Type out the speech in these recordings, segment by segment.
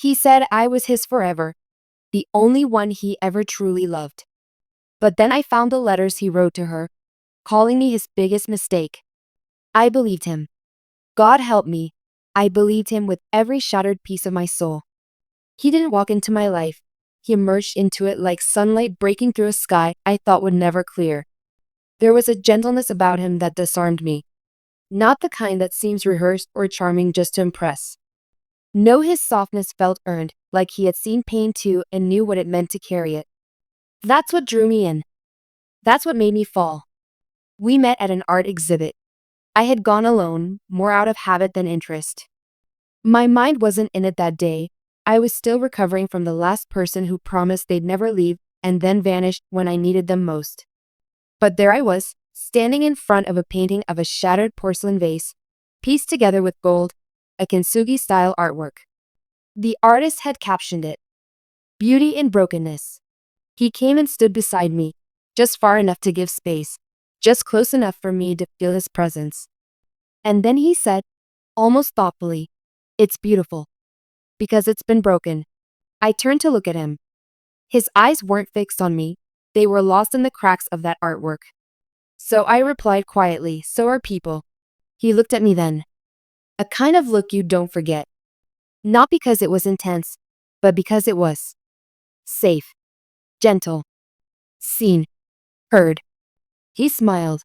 He said I was his forever, the only one he ever truly loved. But then I found the letters he wrote to her, calling me his biggest mistake. I believed him. God help me. I believed him with every shattered piece of my soul. He didn't walk into my life. He emerged into it like sunlight breaking through a sky I thought would never clear. There was a gentleness about him that disarmed me. Not the kind that seems rehearsed or charming just to impress. No, his softness felt earned, like he had seen pain too and knew what it meant to carry it. That's what drew me in. That's what made me fall. We met at an art exhibit. I had gone alone, more out of habit than interest. My mind wasn't in it that day. I was still recovering from the last person who promised they'd never leave and then vanished when I needed them most. But there I was, standing in front of a painting of a shattered porcelain vase, pieced together with gold, a kintsugi-style artwork. The artist had captioned it, "Beauty in Brokenness." He came and stood beside me, just far enough to give space, just close enough for me to feel his presence. And then he said, almost thoughtfully, "It's beautiful. Because it's been broken." I turned to look at him. His eyes weren't fixed on me. They were lost in the cracks of that artwork. So I replied quietly, "So are people." He looked at me then. A kind of look you don't forget. Not because it was intense, but because it was safe, gentle, seen, heard. He smiled.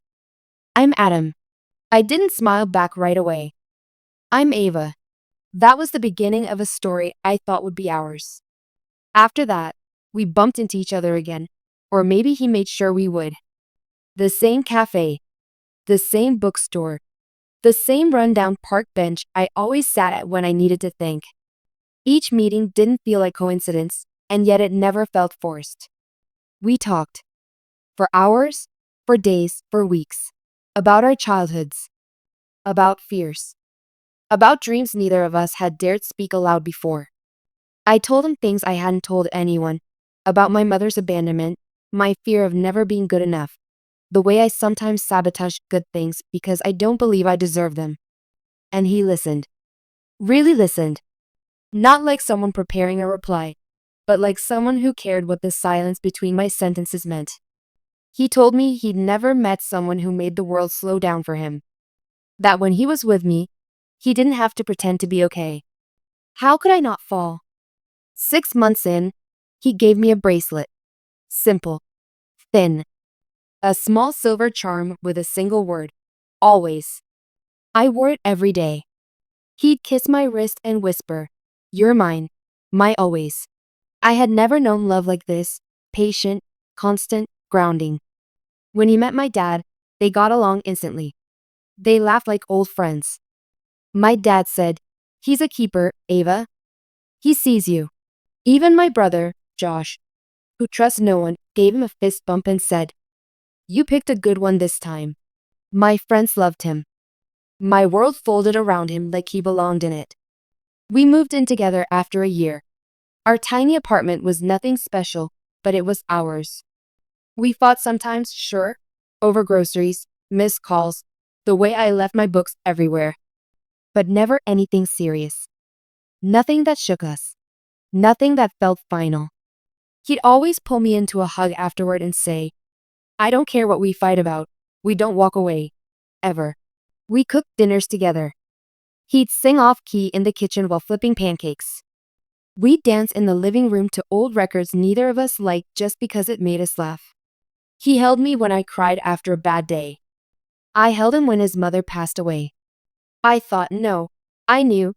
"I'm Adam." I didn't smile back right away. "I'm Ava." That was the beginning of a story I thought would be ours. After that, we bumped into each other again, or maybe he made sure we would. The same cafe, the same bookstore, the same rundown park bench I always sat at when I needed to think. Each meeting didn't feel like coincidence, and yet it never felt forced. We talked. For hours, for days, for weeks. About our childhoods. About fears. About dreams neither of us had dared speak aloud before. I told him things I hadn't told anyone. About my mother's abandonment, my fear of never being good enough. The way I sometimes sabotage good things because I don't believe I deserve them. And he listened. Really listened. Not like someone preparing a reply, but like someone who cared what the silence between my sentences meant. He told me he'd never met someone who made the world slow down for him. That when he was with me, he didn't have to pretend to be okay. How could I not fall? 6 months in, he gave me a bracelet. Simple. Thin. A small silver charm with a single word. Always. I wore it every day. He'd kiss my wrist and whisper, "You're mine. My always." I had never known love like this. Patient, constant, grounding. When he met my dad, they got along instantly. They laughed like old friends. My dad said, "He's a keeper, Ava. He sees you." Even my brother, Josh, who trusts no one, gave him a fist bump and said, "You picked a good one this time." My friends loved him. My world folded around him like he belonged in it. We moved in together after a year. Our tiny apartment was nothing special, but it was ours. We fought sometimes, sure, over groceries, missed calls, the way I left my books everywhere. But never anything serious. Nothing that shook us. Nothing that felt final. He'd always pull me into a hug afterward and say, "I don't care what we fight about. We don't walk away. Ever." We cooked dinners together. He'd sing off key in the kitchen while flipping pancakes. We'd dance in the living room to old records neither of us liked just because it made us laugh. He held me when I cried after a bad day. I held him when his mother passed away. I thought, no, I knew.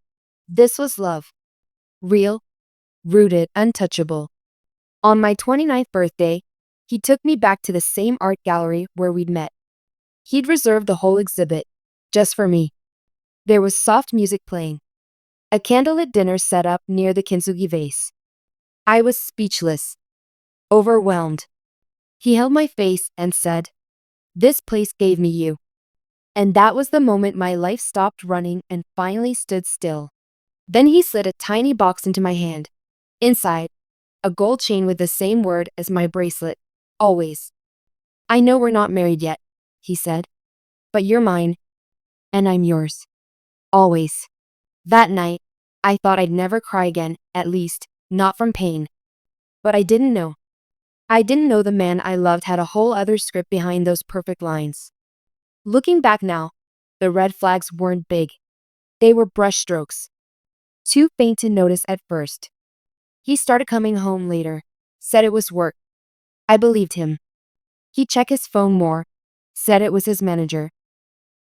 This was love. Real, rooted, untouchable. On my 29th birthday, he took me back to the same art gallery where we'd met. He'd reserved the whole exhibit, just for me. There was soft music playing. A candlelit dinner set up near the kintsugi vase. I was speechless, overwhelmed. He held my face and said, "This place gave me you." And that was the moment my life stopped running and finally stood still. Then he slid a tiny box into my hand. Inside, a gold chain with the same word as my bracelet, always. "I know we're not married yet," he said, "but you're mine, and I'm yours. Always." That night, I thought I'd never cry again, at least, not from pain. But I didn't know. I didn't know the man I loved had a whole other script behind those perfect lines. Looking back now, the red flags weren't big. They were brushstrokes. Too faint to notice at first. He started coming home later. Said it was work. I believed him. He checked his phone more. Said it was his manager.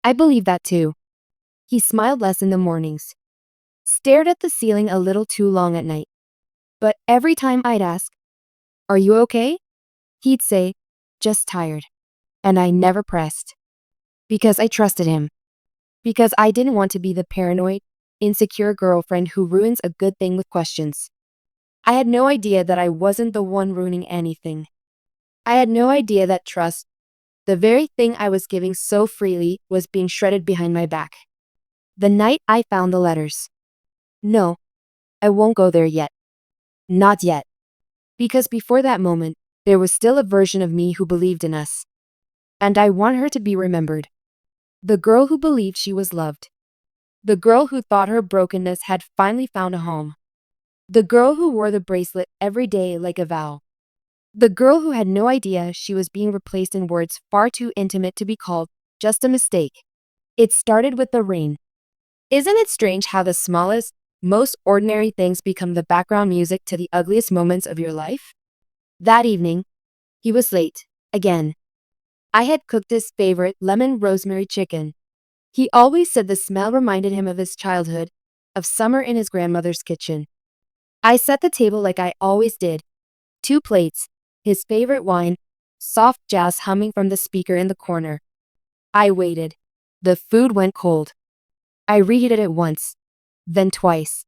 I believed that too. He smiled less in the mornings. Stared at the ceiling a little too long at night. But every time I'd ask, "Are you okay?" he'd say, "Just tired." And I never pressed. Because I trusted him. Because I didn't want to be the paranoid, insecure girlfriend who ruins a good thing with questions. I had no idea that I wasn't the one ruining anything. I had no idea that trust, the very thing I was giving so freely, was being shredded behind my back. The night I found the letters. No, I won't go there yet. Not yet. Because before that moment, there was still a version of me who believed in us. And I want her to be remembered. The girl who believed she was loved. The girl who thought her brokenness had finally found a home. The girl who wore the bracelet every day like a vow. The girl who had no idea she was being replaced in words far too intimate to be called just a mistake. It started with the rain. Isn't it strange how the smallest, most ordinary things become the background music to the ugliest moments of your life? That evening, he was late, again. I had cooked his favorite lemon rosemary chicken. He always said the smell reminded him of his childhood, of summer in his grandmother's kitchen. I set the table like I always did. 2 plates, his favorite wine, soft jazz humming from the speaker in the corner. I waited. The food went cold. I reheated it once, then twice,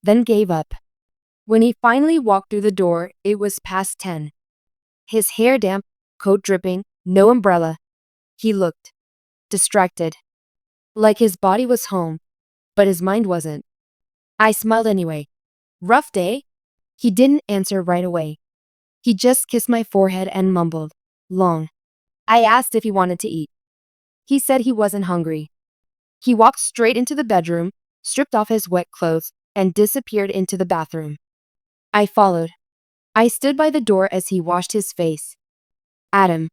then gave up. When he finally walked through the door, it was past 10. His hair damp, coat dripping, no umbrella. He looked distracted. Like his body was home, but his mind wasn't. I smiled anyway. "Rough day?" He didn't answer right away. He just kissed my forehead and mumbled, "Long." I asked if he wanted to eat. He said he wasn't hungry. He walked straight into the bedroom, stripped off his wet clothes, and disappeared into the bathroom. I followed. I stood by the door as he washed his face. "Adam,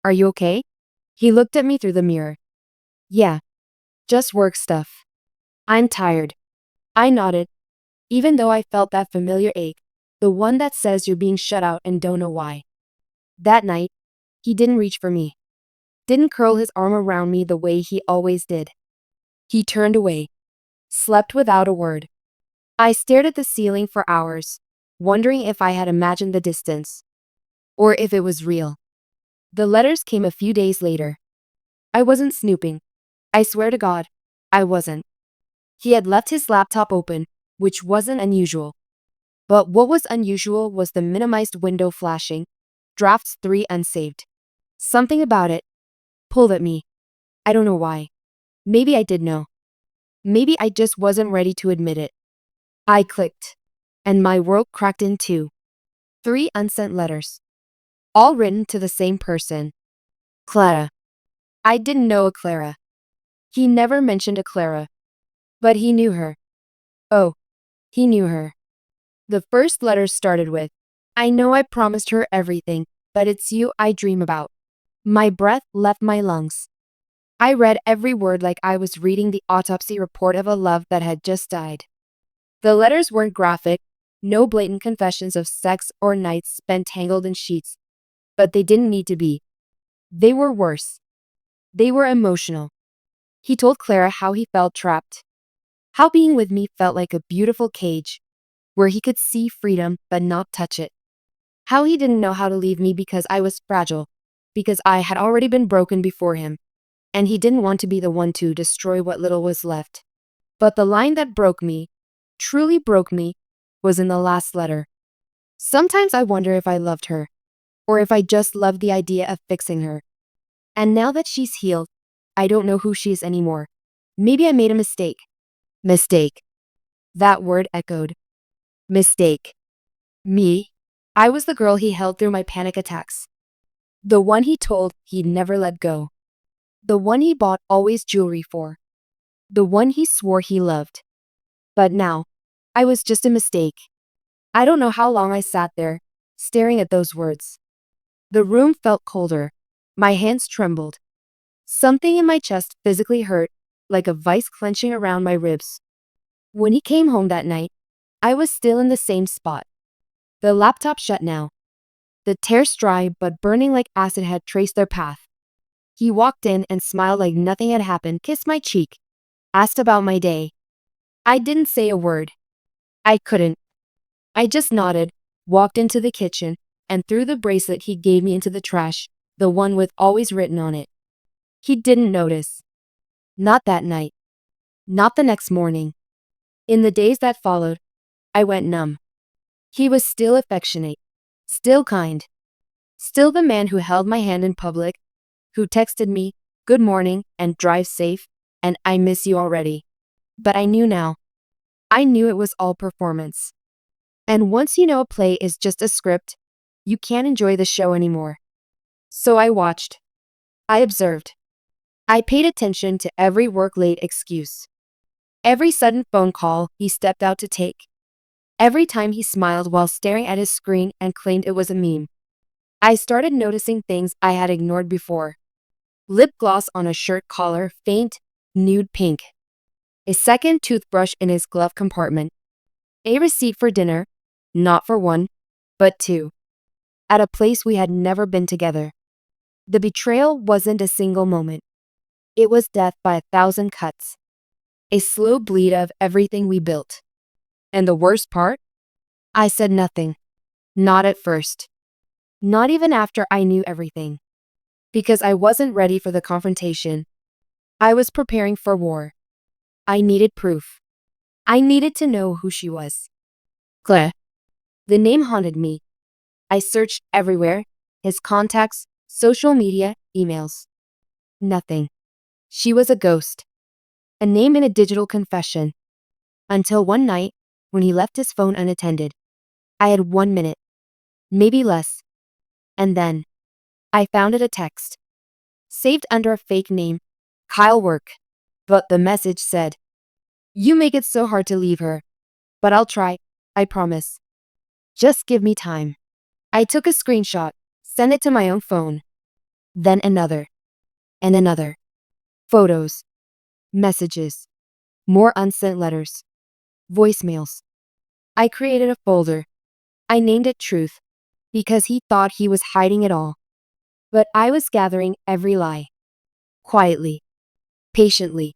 are you okay?" He looked at me through the mirror. "Yeah, just work stuff. I'm tired." I nodded, even though I felt that familiar ache, the one that says you're being shut out and don't know why. That night, he didn't reach for me. Didn't curl his arm around me the way he always did. He turned away. Slept without a word. I stared at the ceiling for hours, wondering if I had imagined the distance, or if it was real. The letters came a few days later. I wasn't snooping. I swear to God, I wasn't. He had left his laptop open, which wasn't unusual. But what was unusual was the minimized window flashing, drafts 3 unsaved. Something about it pulled at me. I don't know why. Maybe I did know. Maybe I just wasn't ready to admit it. I clicked, and my world cracked in two. 3 unsent letters. All written to the same person. Clara. I didn't know a Clara. He never mentioned a Clara. But he knew her. Oh, he knew her. The first letter started with, "I know I promised her everything, but it's you I dream about." My breath left my lungs. I read every word like I was reading the autopsy report of a love that had just died. The letters weren't graphic, no blatant confessions of sex or nights spent tangled in sheets. But they didn't need to be. They were worse. They were emotional. He told Clara how he felt trapped. How being with me felt like a beautiful cage, where he could see freedom but not touch it. How he didn't know how to leave me because I was fragile, because I had already been broken before him, and he didn't want to be the one to destroy what little was left. But the line that broke me, truly broke me, was in the last letter. Sometimes I wonder if I loved her, or if I just loved the idea of fixing her. And now that she's healed, I don't know who she is anymore. Maybe I made a mistake. Mistake. That word echoed. Mistake. Me? I was the girl he held through my panic attacks. The one he told he'd never let go. The one he bought always jewelry for. The one he swore he loved. But now, I was just a mistake. I don't know how long I sat there, staring at those words. The room felt colder. My hands trembled. Something in my chest physically hurt, like a vice clenching around my ribs. When he came home that night, I was still in the same spot. The laptop shut now. The tears dry but burning like acid had traced their path. He walked in and smiled like nothing had happened, kissed my cheek, asked about my day. I didn't say a word. I couldn't. I just nodded, walked into the kitchen, and threw the bracelet he gave me into the trash, the one with always written on it. He didn't notice. Not that night. Not the next morning. In the days that followed, I went numb. He was still affectionate, still kind, still the man who held my hand in public, who texted me, "Good morning," and "Drive safe," and "I miss you already." But I knew now. I knew it was all performance. And once you know a play is just a script, you can't enjoy the show anymore. So I watched. I observed. I paid attention to every work-late excuse. Every sudden phone call he stepped out to take. Every time he smiled while staring at his screen and claimed it was a meme. I started noticing things I had ignored before. Lip gloss on a shirt collar, faint, nude pink. A second toothbrush in his glove compartment. A receipt for dinner, not for one, but two. At a place we had never been together. The betrayal wasn't a single moment. It was death by 1,000 cuts. A slow bleed of everything we built. And the worst part? I said nothing. Not at first. Not even after I knew everything. Because I wasn't ready for the confrontation. I was preparing for war. I needed proof. I needed to know who she was. Claire. The name haunted me. I searched everywhere, his contacts, social media, emails. Nothing. She was a ghost. A name in a digital confession. Until one night, when he left his phone unattended. I had 1 minute. Maybe less. And then, I found it a text. Saved under a fake name. Kyle Work. But the message said, "You make it so hard to leave her. But I'll try, I promise. Just give me time." I took a screenshot, sent it to my own phone. Then another. And another. Photos. Messages. More unsent letters. Voicemails. I created a folder. I named it Truth. Because he thought he was hiding it all. But I was gathering every lie. Quietly. Patiently.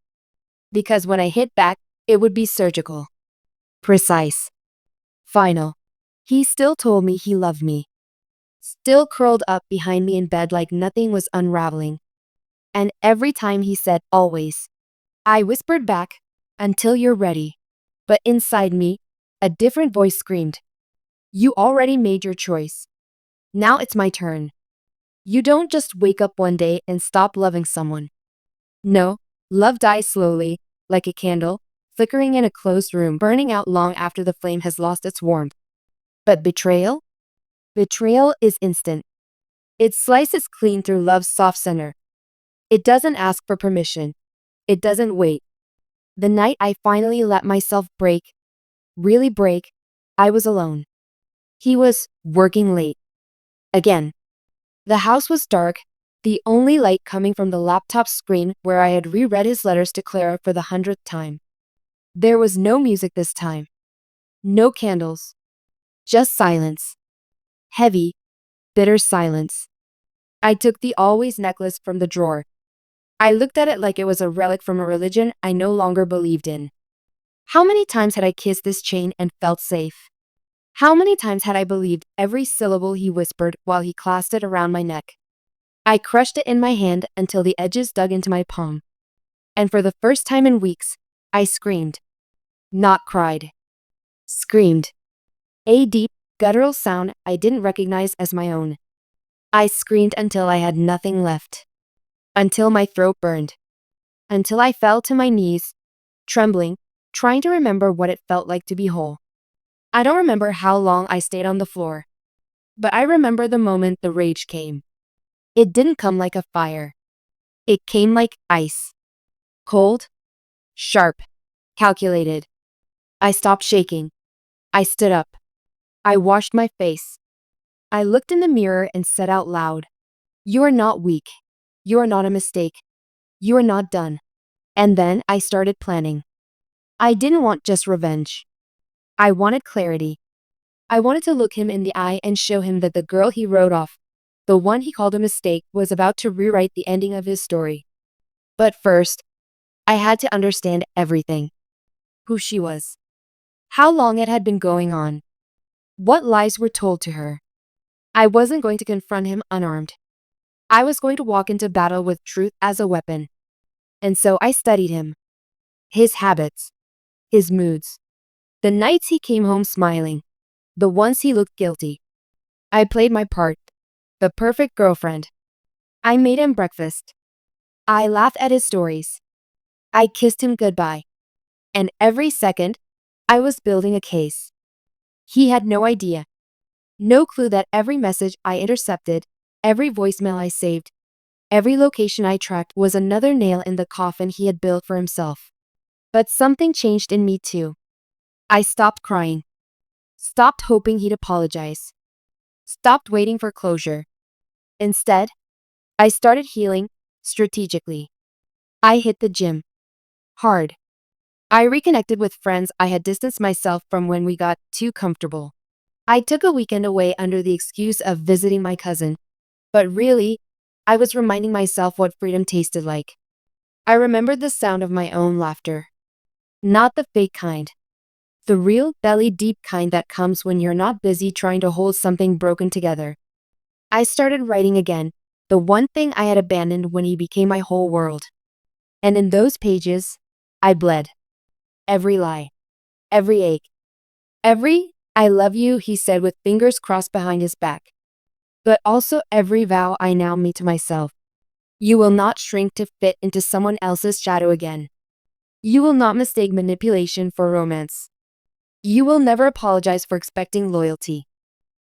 Because when I hit back, it would be surgical. Precise. Final. He still told me he loved me. Still curled up behind me in bed like nothing was unraveling. And every time he said always, I whispered back, "Until you're ready." But inside me, a different voice screamed, "You already made your choice. Now it's my turn." You don't just wake up one day and stop loving someone. No, love dies slowly, like a candle, flickering in a closed room, burning out long after the flame has lost its warmth. But betrayal? Betrayal is instant. It slices clean through love's soft center. It doesn't ask for permission. It doesn't wait. The night I finally let myself break, really break, I was alone. He was working late. Again. The house was dark, the only light coming from the laptop screen where I had reread his letters to Clara for the 100th time. There was no music this time. No candles. Just silence. Heavy, bitter silence. I took the always necklace from the drawer. I looked at it like it was a relic from a religion I no longer believed in. How many times had I kissed this chain and felt safe? How many times had I believed every syllable he whispered while he clasped it around my neck? I crushed it in my hand until the edges dug into my palm. And for the first time in weeks, I screamed. Not cried. Screamed. A deep, guttural sound I didn't recognize as my own. I screamed until I had nothing left. Until my throat burned. Until I fell to my knees, trembling, trying to remember what it felt like to be whole. I don't remember how long I stayed on the floor. But I remember the moment the rage came. It didn't come like a fire. It came like ice. Cold, sharp, calculated. I stopped shaking. I stood up. I washed my face. I looked in the mirror and said out loud, "You are not weak. You are not a mistake. You are not done." And then I started planning. I didn't want just revenge. I wanted clarity. I wanted to look him in the eye and show him that the girl he wrote off, the one he called a mistake, was about to rewrite the ending of his story. But first, I had to understand everything. Who she was. How long it had been going on. What lies were told to her. I wasn't going to confront him unarmed. I was going to walk into battle with truth as a weapon. And so I studied him. His habits. His moods. The nights he came home smiling. The ones he looked guilty. I played my part. The perfect girlfriend. I made him breakfast. I laughed at his stories. I kissed him goodbye. And every second, I was building a case. He had no idea. No clue that every message I intercepted, every voicemail I saved, every location I tracked was another nail in the coffin he had built for himself. But something changed in me too. I stopped crying. Stopped hoping he'd apologize. Stopped waiting for closure. Instead, I started healing, strategically. I hit the gym. Hard. I reconnected with friends I had distanced myself from when we got too comfortable. I took a weekend away under the excuse of visiting my cousin. But really, I was reminding myself what freedom tasted like. I remembered the sound of my own laughter. Not the fake kind. The real, belly-deep kind that comes when you're not busy trying to hold something broken together. I started writing again, the one thing I had abandoned when he became my whole world. And in those pages, I bled. Every lie. Every ache. Every, "I love you," he said with fingers crossed behind his back. But also every vow I now made to myself. You will not shrink to fit into someone else's shadow again. You will not mistake manipulation for romance. You will never apologize for expecting loyalty.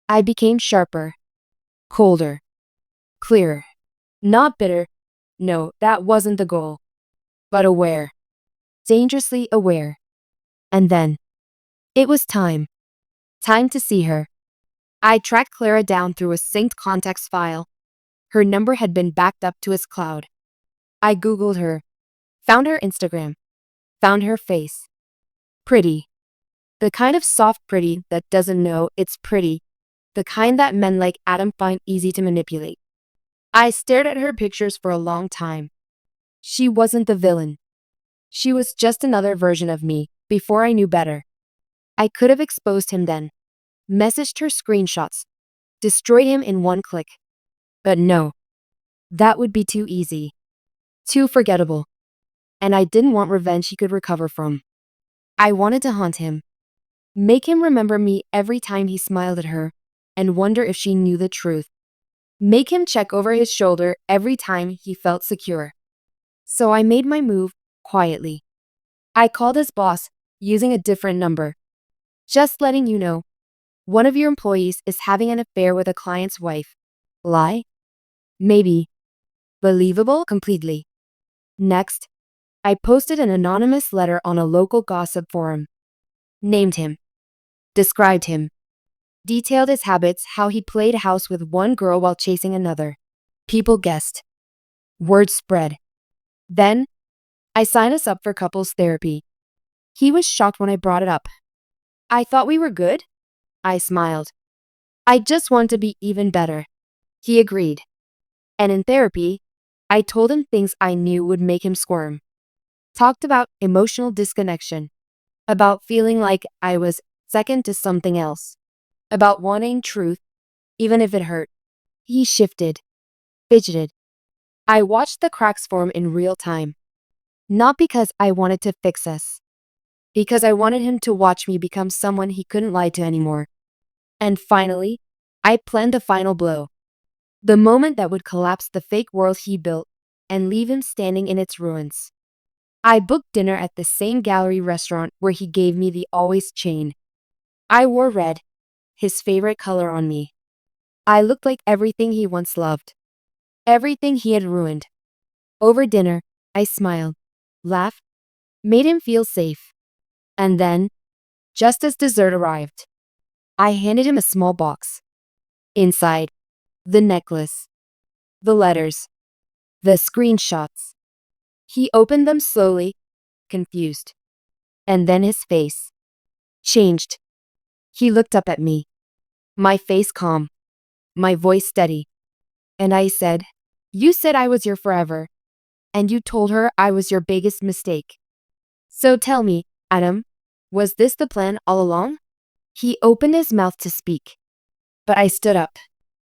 I became sharper. Colder. Clearer. Not bitter. No, that wasn't the goal. But aware. Dangerously aware. And then, it was time. Time to see her. I tracked Clara down through a synced contacts file. Her number had been backed up to his cloud. I Googled her. Found her Instagram. Found her face. Pretty. The kind of soft pretty that doesn't know it's pretty. The kind that men like Adam find easy to manipulate. I stared at her pictures for a long time. She wasn't the villain. She was just another version of me, before I knew better. I could have exposed him then. Messaged her screenshots. Destroyed him in one click. But no. That would be too easy. Too forgettable. And I didn't want revenge he could recover from. I wanted to haunt him. Make him remember me every time he smiled at her, and wonder if she knew the truth. Make him check over his shoulder every time he felt secure. So I made my move, quietly. I called his boss, using a different number. "Just letting you know, one of your employees is having an affair with a client's wife." Lie? Maybe. Believable? Completely. Next, I posted an anonymous letter on a local gossip forum. Named him. Described him. Detailed his habits, how he played house with one girl while chasing another. People guessed. Word spread. Then, I signed us up for couples therapy. He was shocked when I brought it up. "I thought we were good?" I smiled. "I just want to be even better." He agreed. And in therapy, I told him things I knew would make him squirm. Talked about emotional disconnection. About feeling like I was second to something else. About wanting truth, even if it hurt. He shifted. Fidgeted. I watched the cracks form in real time. Not because I wanted to fix us. Because I wanted him to watch me become someone he couldn't lie to anymore. And finally, I planned the final blow. The moment that would collapse the fake world he built and leave him standing in its ruins. I booked dinner at the same gallery restaurant where he gave me the always chain. I wore red, his favorite color, on me. I looked like everything he once loved. Everything he had ruined. Over dinner, I smiled, laughed, made him feel safe. And then, Just as dessert arrived, I handed him a small box. Inside, the necklace, the letters, the screenshots. He opened them slowly, confused. And then his face changed. He looked up at me, my face calm, my voice steady. And I said, "You said I was your forever, and you told her I was your biggest mistake. So tell me, Adam, was this the plan all along?" He opened his mouth to speak, but I stood up.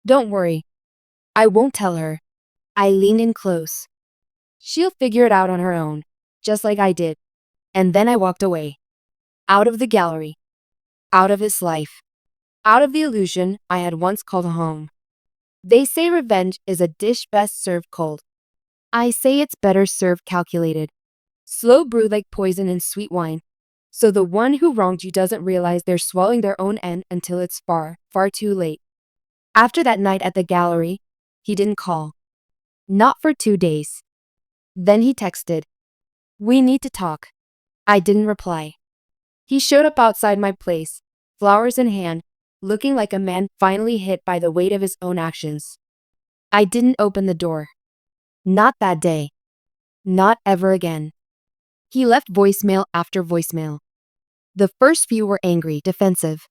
"Don't worry, I won't tell her." I leaned in close. "She'll figure it out on her own, just like I did." And then I walked away. Out of the gallery. Out of his life. Out of the illusion I had once called home. They say revenge is a dish best served cold. I say it's better served calculated. Slow brewed like poison in sweet wine. So the one who wronged you doesn't realize they're swallowing their own end until it's far, far too late. After that night at the gallery, he didn't call. Not for 2 days. Then he texted, "We need to talk." I didn't reply. He showed up outside my place, flowers in hand, looking like a man finally hit by the weight of his own actions. I didn't open the door. Not that day. Not ever again. He left voicemail after voicemail. The first few were angry, defensive.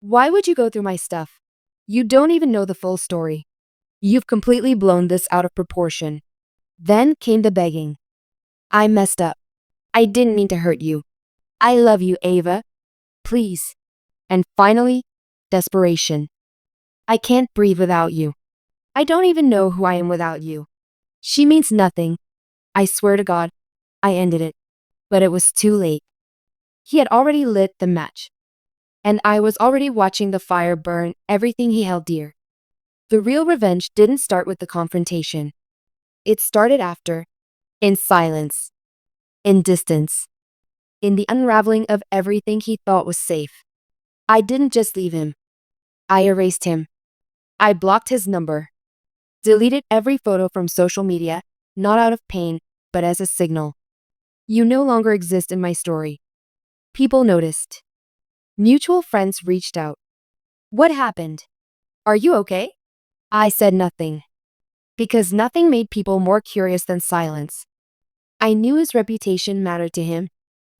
"Why would you go through my stuff? You don't even know the full story. You've completely blown this out of proportion." Then came the begging. "I messed up. I didn't mean to hurt you. I love you, Ava. Please." And finally, desperation. "I can't breathe without you. I don't even know who I am without you. She means nothing. I swear to God." I ended it. But it was too late. He had already lit the match. And I was already watching the fire burn everything he held dear. The real revenge didn't start with the confrontation. It started after. In silence. In distance. In the unraveling of everything he thought was safe. I didn't just leave him. I erased him. I blocked his number. Deleted every photo from social media, not out of pain, but as a signal. You no longer exist in my story. People noticed. Mutual friends reached out. "What happened? Are you okay?" I said nothing. Because nothing made people more curious than silence. I knew his reputation mattered to him,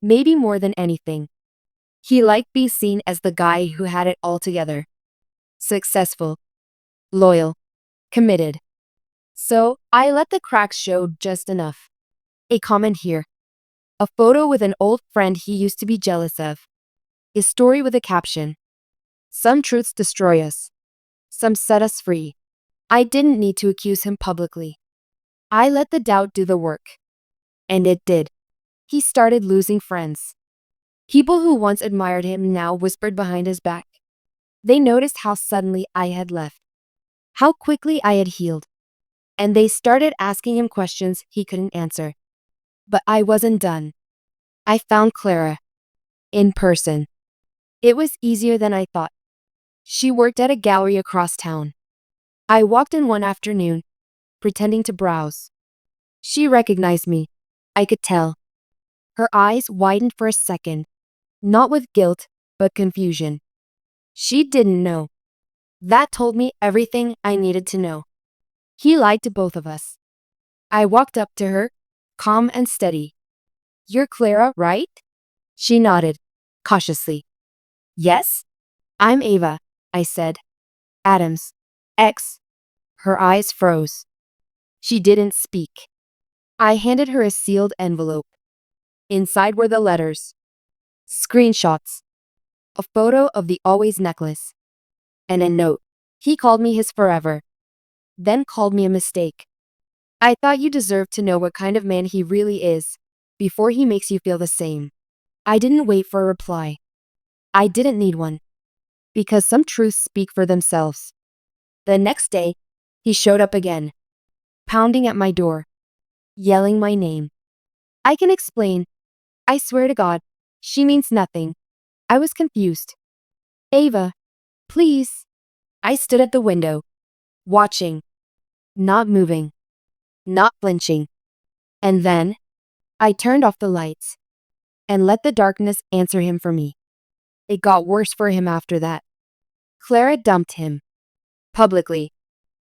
maybe more than anything. He liked being seen as the guy who had it all together. Successful. Loyal. Committed. So, I let the cracks show just enough. A comment here. A photo with an old friend he used to be jealous of. A story with a caption. Some truths destroy us. Some set us free. I didn't need to accuse him publicly. I let the doubt do the work. And it did. He started losing friends. People who once admired him now whispered behind his back. They noticed how suddenly I had left. How quickly I had healed. And they started asking him questions he couldn't answer. But I wasn't done. I found Clara. In person. It was easier than I thought. She worked at a gallery across town. I walked in one afternoon, pretending to browse. She recognized me. I could tell. Her eyes widened for a second, not with guilt, but confusion. She didn't know. That told me everything I needed to know. He lied to both of us. I walked up to her, calm and steady. "You're Clara, right?" She nodded, cautiously. "Yes, I'm Ava," I said. "Adam's ex." Her eyes froze. She didn't speak. I handed her a sealed envelope. Inside were the letters. Screenshots. A photo of the always necklace. And a note. He called me his forever. Then called me a mistake. "I thought you deserved to know what kind of man he really is, before he makes you feel the same." I didn't wait for a reply. I didn't need one. Because some truths speak for themselves. The next day, he showed up again. Pounding at my door. Yelling my name. I can explain. I swear to God, she means nothing. I was confused. "Ava, please." I stood at the window, watching. Not moving. Not flinching. And then, I turned off the lights and let the darkness answer him for me. It got worse for him after that. Clara dumped him. Publicly.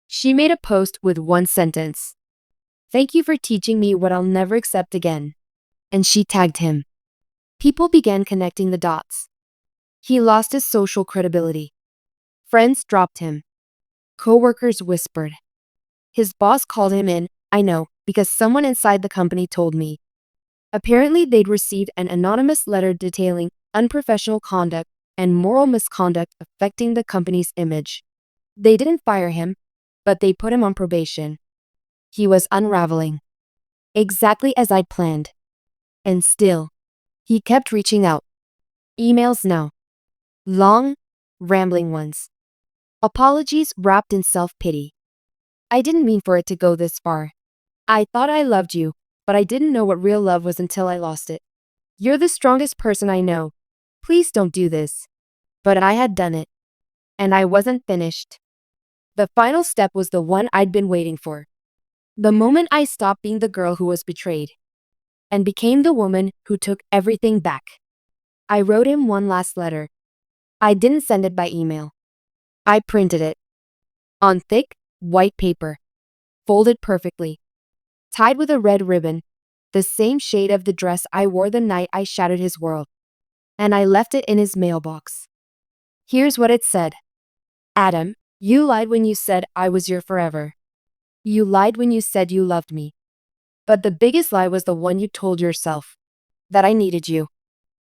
She made a post with one sentence. "Thank you for teaching me what I'll never accept again." And she tagged him. People began connecting the dots. He lost his social credibility. Friends dropped him. Coworkers whispered. His boss called him in, "I know, because someone inside the company told me." Apparently, they'd received an anonymous letter detailing unprofessional conduct and moral misconduct affecting the company's image. They didn't fire him, but they put him on probation. He was unraveling. Exactly as I'd planned. And still, he kept reaching out. Emails now. Long, rambling ones. Apologies wrapped in self-pity. "I didn't mean for it to go this far. I thought I loved you, but I didn't know what real love was until I lost it. You're the strongest person I know. Please don't do this." But I had done it. And I wasn't finished. The final step was the one I'd been waiting for. The moment I stopped being the girl who was betrayed and became the woman who took everything back. I wrote him one last letter. I didn't send it by email. I printed it. On thick, white paper. Folded perfectly. Tied with a red ribbon. The same shade of the dress I wore the night I shattered his world. And I left it in his mailbox. Here's what it said. "Adam, you lied when you said I was your forever. You lied when you said you loved me. But the biggest lie was the one you told yourself. That I needed you.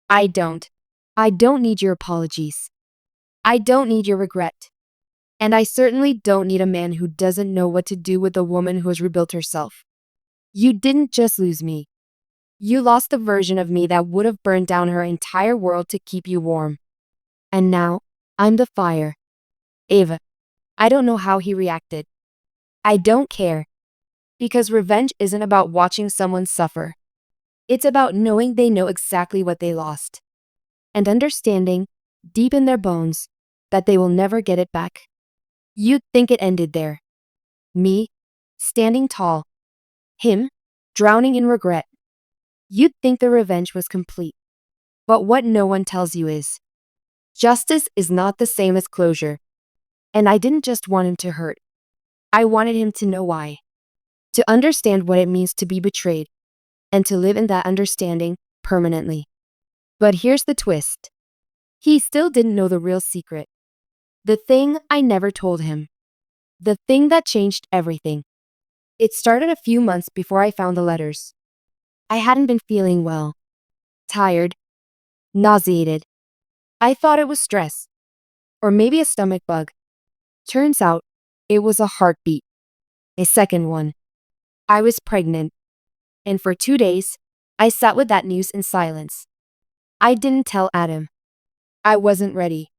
I don't. I don't need your apologies. I don't need your regret. And I certainly don't need a man who doesn't know what to do with a woman who has rebuilt herself. You didn't just lose me. You lost the version of me that would have burned down her entire world to keep you warm. And now, I'm the fire." Ava. I don't know how he reacted. I don't care. Because revenge isn't about watching someone suffer. It's about knowing they know exactly what they lost. And understanding, deep in their bones, that they will never get it back. You'd think it ended there. Me, standing tall. Him, drowning in regret. You'd think the revenge was complete. But what no one tells you is, justice is not the same as closure. And I didn't just want him to hurt. I wanted him to know why. To understand what it means to be betrayed. And to live in that understanding permanently. But here's the twist. He still didn't know the real secret. The thing I never told him. The thing that changed everything. It started a few months before I found the letters. I hadn't been feeling well. Tired. Nauseated. I thought it was stress. Or maybe a stomach bug. Turns out, it was a heartbeat. A second one. I was pregnant. And for 2 days, I sat with that news in silence. I didn't tell Adam. I wasn't ready.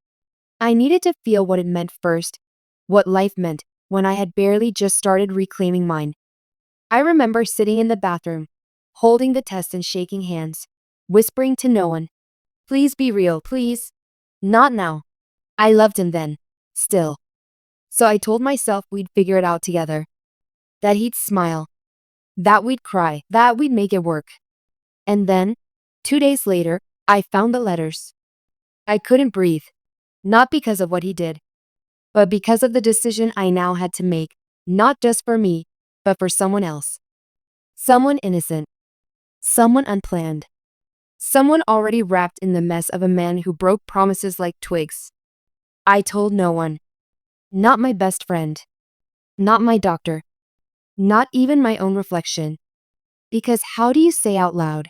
I needed to feel what it meant first, what life meant, when I had barely just started reclaiming mine. I remember sitting in the bathroom, holding the test and shaking hands, whispering to no one, "Please be real, please." Not now. I loved him then, still. So I told myself we'd figure it out together. That he'd smile. That we'd cry. That we'd make it work. And then, 2 days later, I found the letters. I couldn't breathe. Not because of what he did, but because of the decision I now had to make, not just for me, but for someone else. Someone innocent. Someone unplanned. Someone already wrapped in the mess of a man who broke promises like twigs. I told no one. Not my best friend. Not my doctor. Not even my own reflection. Because how do you say out loud?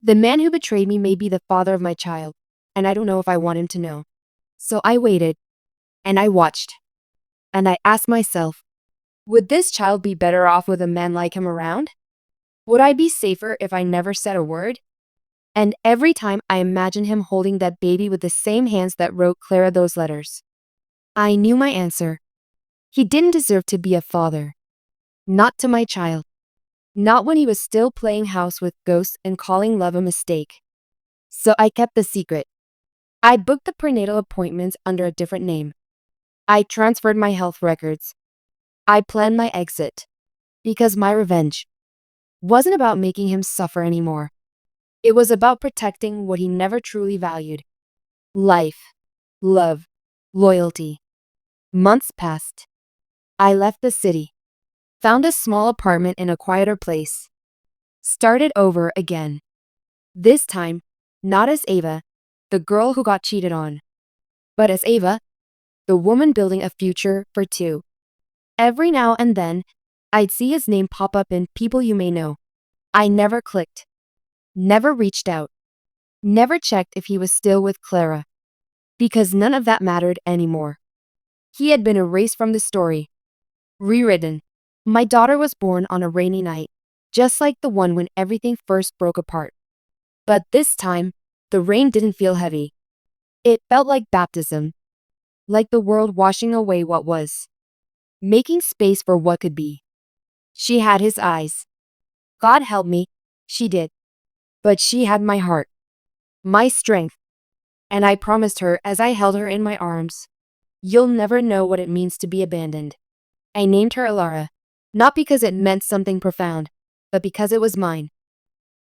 The man who betrayed me may be the father of my child, and I don't know if I want him to know. So I waited. And I watched. And I asked myself, would this child be better off with a man like him around? Would I be safer if I never said a word? And every time I imagined him holding that baby with the same hands that wrote Clara those letters, I knew my answer. He didn't deserve to be a father. Not to my child. Not when he was still playing house with ghosts and calling love a mistake. So I kept the secret. I booked the prenatal appointments under a different name. I transferred my health records. I planned my exit. Because my revenge wasn't about making him suffer anymore. It was about protecting what he never truly valued. Life, love, loyalty. Months passed. I left the city, found a small apartment in a quieter place, started over again. This time, not as Ava, the girl who got cheated on, but as Ava, the woman building a future for two. Every now and then, I'd see his name pop up in People You May Know. I never clicked, never reached out, never checked if he was still with Clara, because none of that mattered anymore. He had been erased from the story, rewritten. My daughter was born on a rainy night, just like the one when everything first broke apart. But this time, the rain didn't feel heavy. It felt like baptism, like the world washing away what was, making space for what could be. She had his eyes. God help me, she did. But she had my heart, my strength, and I promised her as I held her in my arms, "You'll never know what it means to be abandoned." I named her Alara, not because it meant something profound, but because it was mine.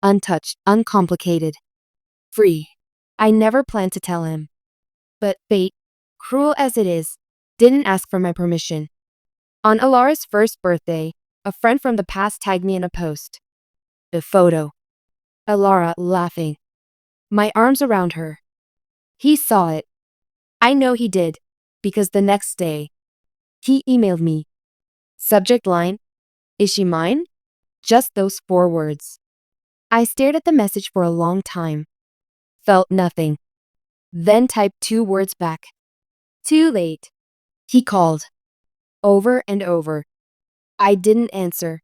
Untouched, uncomplicated, free. I never planned to tell him. But fate, cruel as it is, didn't ask for my permission. On Alara's first birthday, a friend from the past tagged me in a post. A photo. Alara laughing. My arms around her. He saw it. I know he did, because the next day, he emailed me. Subject line, "Is she mine?" Just those 4 words. I stared at the message for a long time. Felt nothing. Then typed 2 words back. Too late. He called. Over and over. I didn't answer.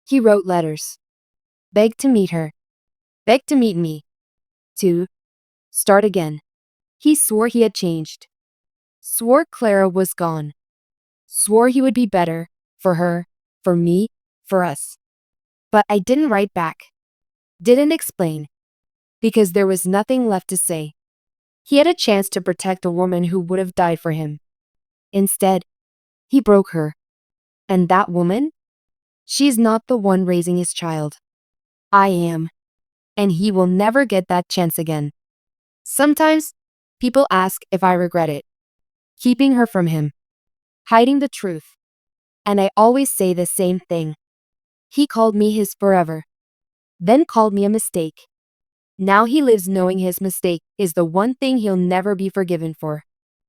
He wrote letters. Begged to meet her. Begged to meet me. To start again. He swore he had changed. Swore Clara was gone. Swore he would be better. For her. For me. For us. But I didn't write back. Didn't explain. Because there was nothing left to say. He had a chance to protect a woman who would have died for him. Instead, he broke her. And that woman? She's not the one raising his child. I am. And he will never get that chance again. Sometimes, people ask if I regret it. Keeping her from him. Hiding the truth. And I always say the same thing. He called me his forever. Then called me a mistake. Now he lives knowing his mistake is the one thing he'll never be forgiven for.